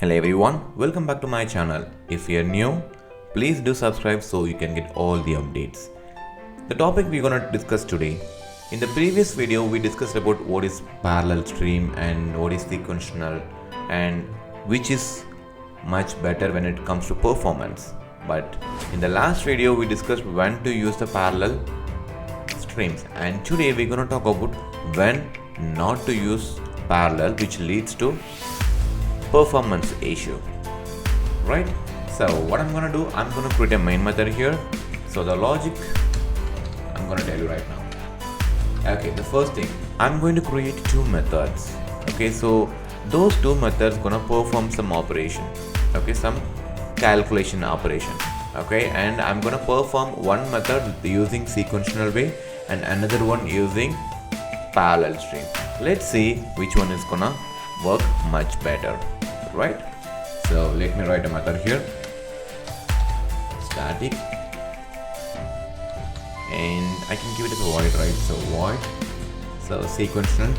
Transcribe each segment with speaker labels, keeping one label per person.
Speaker 1: Hello everyone, welcome back to my channel. If you're new, please do subscribe so you can get all the updates. The topic we're gonna discuss today. In the previous video, we discussed about what is parallel stream and what is sequential and which is much better when it comes to performance. But in the last video, we discussed when to use the parallel streams, and today we're gonna talk about when not to use parallel, which leads to performance issue, right? So what I'm gonna do, I'm gonna create a main method here. So the logic I'm gonna tell you right now. Okay, the first thing, I'm going to create two methods. Okay, so those two methods gonna perform some operation, okay, some calculation operation. Okay, and I'm gonna perform one method using sequential way and another one using parallel stream. Let's see which one is gonna work much better, right? So let me write a method here, static, and I can give it as a void, right? So void, so sequential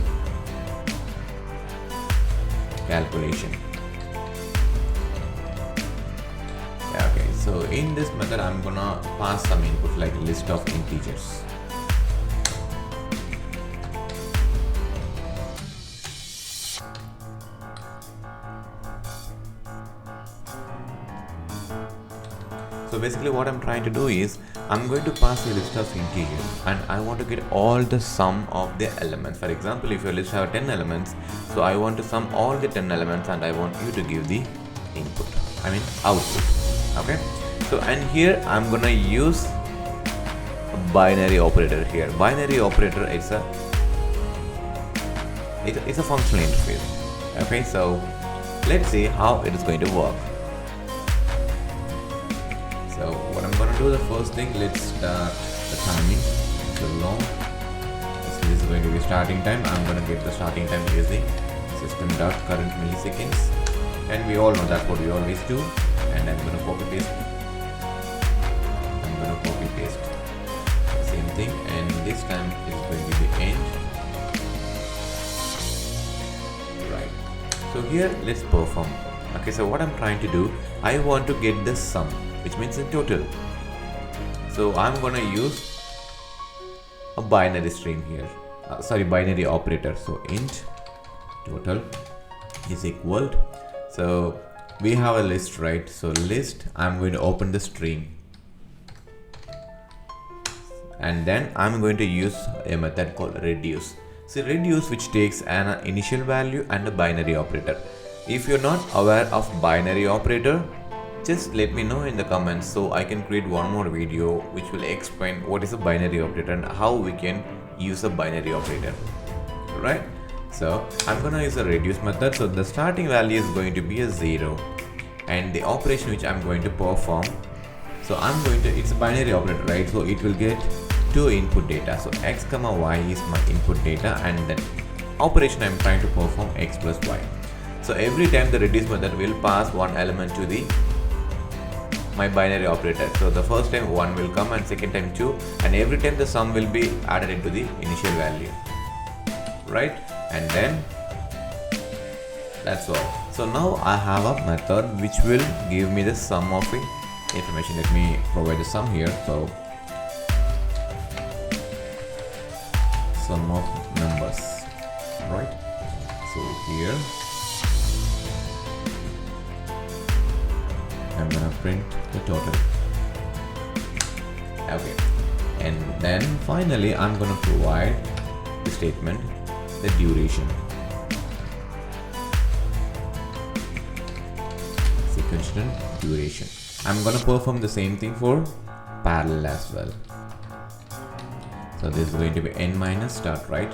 Speaker 1: calculation. Okay, so in this method I'm gonna pass some input like list of integers. So basically what I'm trying to do is I'm going to pass a list of integers and I want to get all the sum of the elements. For example, if your list have 10 elements, so I want to sum all the 10 elements and I want you to give the output. Okay, so and here I'm gonna use a binary operator here. Binary operator is it's a functional interface. Okay, so let's see how it is going to work. So what I'm gonna do, the first thing, let's start the timing. So long. So this is going to be starting time. I'm gonna get the starting time using system.current milliseconds, and we all know that's what we always do. And I'm gonna copy paste. The same thing, and this time is going to be end. Right. So here let's perform. Okay. So what I'm trying to do, I want to get the sum, which means the total. So I'm gonna use a binary stream here, binary operator. So int total is equal to, so we have a list, right? So list, I'm going to open the stream and then I'm going to use a method called reduce. So reduce, which takes an initial value and a binary operator. If you're not aware of binary operator, just let me know in the comments so I can create one more video which will explain what is a binary operator and how we can use a binary operator, right? So I'm gonna use a reduce method. So the starting value is going to be a 0 and the operation which I'm going to perform, so it's a binary operator, right? So it will get two input data. So x comma y is my input data, and then operation I'm trying to perform x plus y. So every time the reduce method will pass one element to my binary operator. So the first time 1 will come and second time 2, and every time the sum will be added into the initial value, right? And then that's all. So now I have a method which will give me the sum of the information. Let me provide the sum here. So sum of numbers, right? So here I'm gonna print the total. Okay, and then finally I'm gonna provide the statement, the duration, sequential duration. I'm gonna perform the same thing for parallel as well. So this is going to be n minus start, right?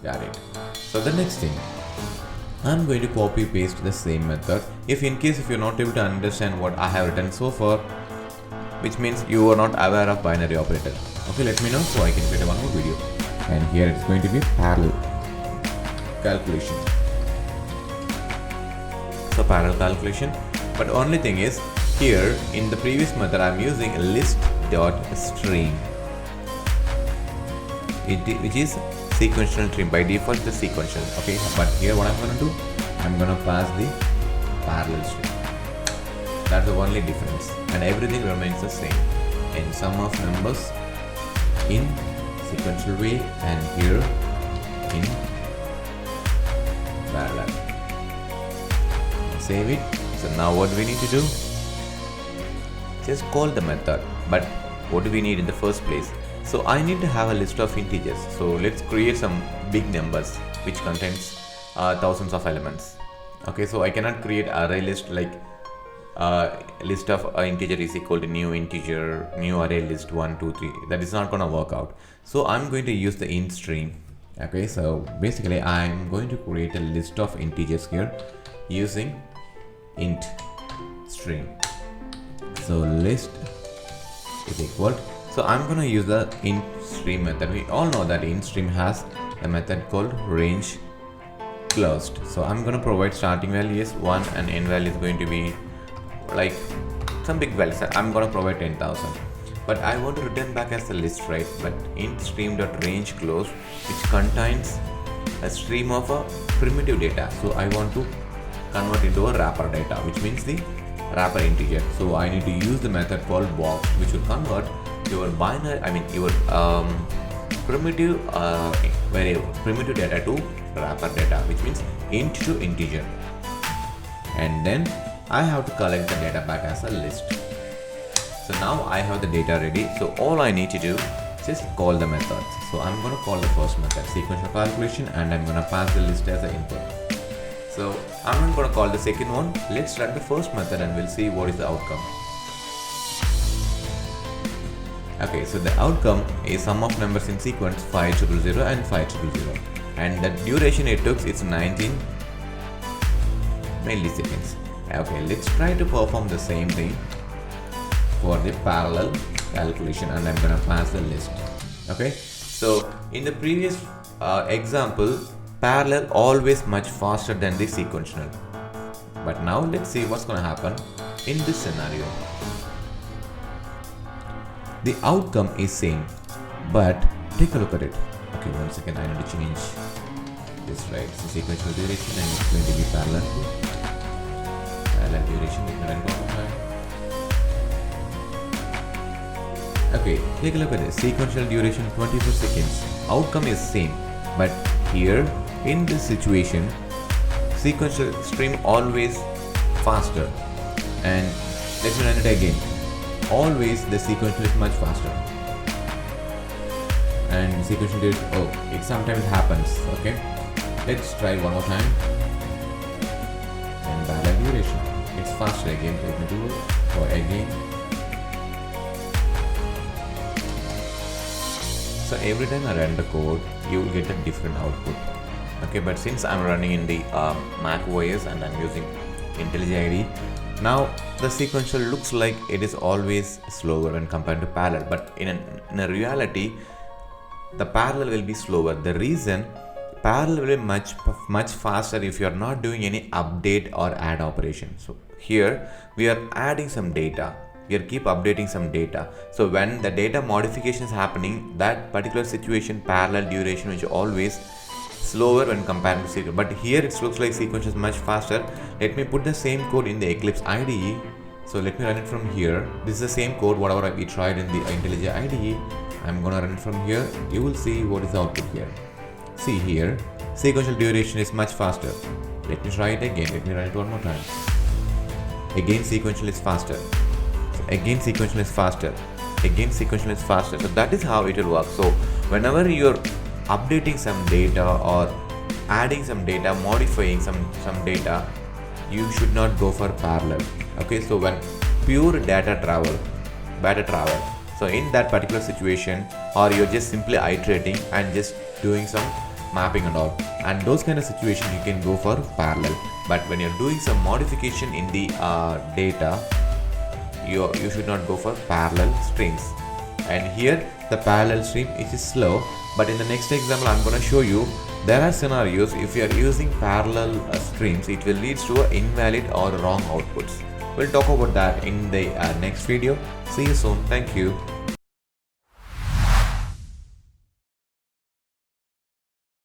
Speaker 1: Got it. So the next thing, I'm going to copy paste the same method. If you're not able to understand what I have written so far, which means you are not aware of binary operator, okay, let me know so I can create one more video. And here it's going to be parallel calculation. So parallel calculation, but only thing is here in the previous method I'm using list.stream, which is sequential stream. By default the sequential, okay, but here what I'm going to do, I'm going to pass the parallel stream. That's the only difference, and everything remains the same. In sum of numbers in sequential way, and here in parallel. Save it. So now what do we need to do? Just call the method. But what do we need in the first place? So I need to have a list of integers. So let's create some big numbers which contains thousands of elements. Okay, so I cannot create array list like list of integer is equal to new integer, new array list 1, 2, 3. That is not gonna work out. So I'm going to use the int stream. Okay, so basically I'm going to create a list of integers here using int stream. So list is equal. So I'm gonna use the int stream method. We all know that int stream has a method called range closed. So I'm gonna provide starting value is 1 and end value is going to be like some big values. I'm gonna provide 10,000. But I want to return back as a list, right? But int stream.range close, which contains a stream of a primitive data. So I want to convert into a wrapper data, which means the wrapper integer. So I need to use the method called box, which will convert your binary, your primitive primitive data to wrapper data, which means int to integer. And then I have to collect the data back as a list. So now I have the data ready. So all I need to do is just call the methods. So I'm going to call the first method sequential calculation, and I'm going to pass the list as an input. So I'm not going to call the second one. Let's run the first method and we'll see what is the outcome. Okay, so the outcome is sum of numbers in sequence 5000 and 5000, and the duration it took is 19 milliseconds. Okay, let's try to perform the same thing for the parallel calculation, and I'm gonna pass the list. Okay, so in the previous example, parallel always much faster than the sequential, but now let's see what's gonna happen in this scenario. The outcome is same, but take a look at it. Okay, 1 second, I need to change this, right? So sequential duration, and it's going to be parallel duration. Okay, take a look at this. Sequential duration 24 seconds. Outcome is same, but here in this situation, sequential stream always faster. And let me run it again. Always the sequential is much faster. And sequential duration, it sometimes happens. Okay, let's try one more time. And parallel duration, it's faster again. Let me do it for again. So every time I run the code, you will get a different output. Okay, but since I'm running in the Mac OS and I'm using IntelliJ IDE, now the sequential looks like it is always slower when compared to parallel, but in a reality, the parallel will be slower. The reason parallel will be much faster if you are not doing any update or add operation. So here we are adding some data. We are keep updating some data. So when the data modification is happening, that particular situation parallel duration which is always slower when compared to sequential. But here it looks like sequential is much faster. Let me put the same code in the Eclipse IDE. So let me run it from here. This is the same code whatever we tried in the IntelliJ IDE. I'm gonna run it from here. You will see what is the output here. See here, sequential duration is much faster. Let me try it again. Let me run it one more time. Again sequential is faster. So again sequential is faster. Again sequential is faster. So that is how it will work. So whenever you're updating some data or adding some data, modifying some data, you should not go for parallel. Okay, so when pure data travel, so in that particular situation, or you're just simply iterating and just doing some mapping and all, and those kind of situations you can go for parallel. But when you're doing some modification in the data, you should not go for parallel streams. And here the parallel stream is slow, but in the next example I'm going to show you there are scenarios if you are using parallel streams, it will lead to invalid or wrong outputs. We'll talk about that in the next video. See you soon. Thank you.